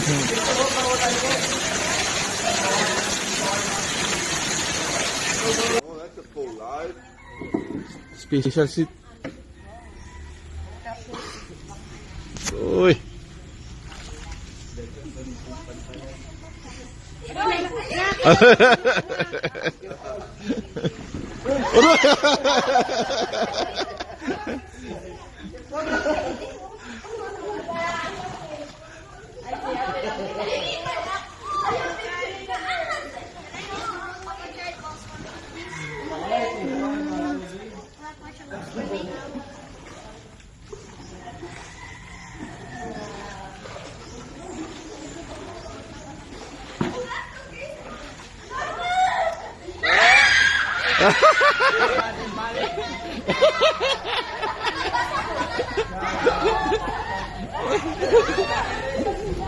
Oh, that's a full load. Special seat. Uy.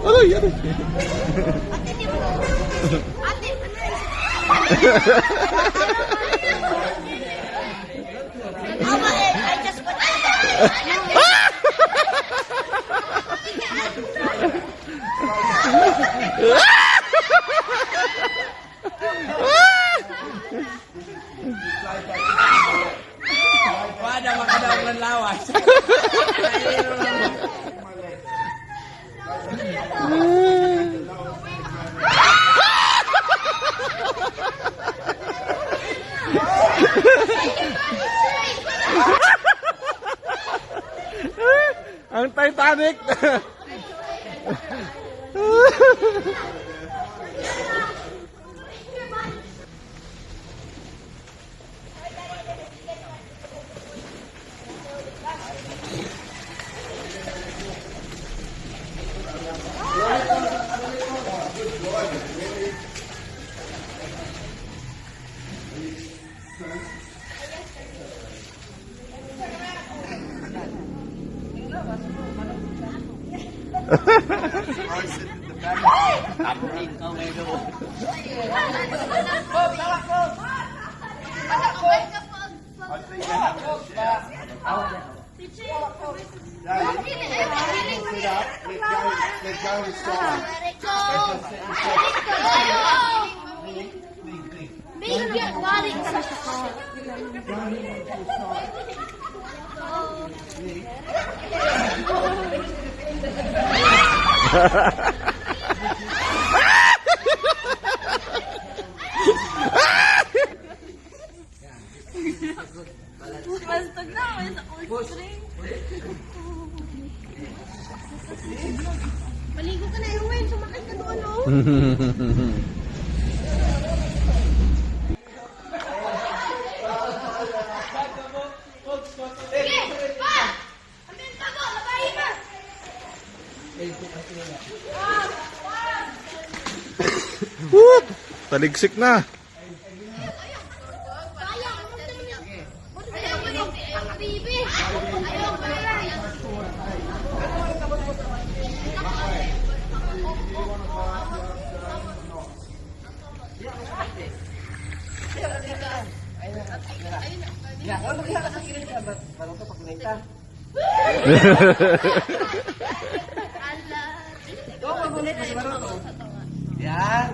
Aray, aray. Wala makadaw ng lawas. Ang Titanic. Let go inside. Bastag na, may sa cold string. Maligo ka na, Erwin. Sumakit ka doon, oh. Sige, pa! Amin ka mo, labahin na! Whoop! Taligsik na. Yan.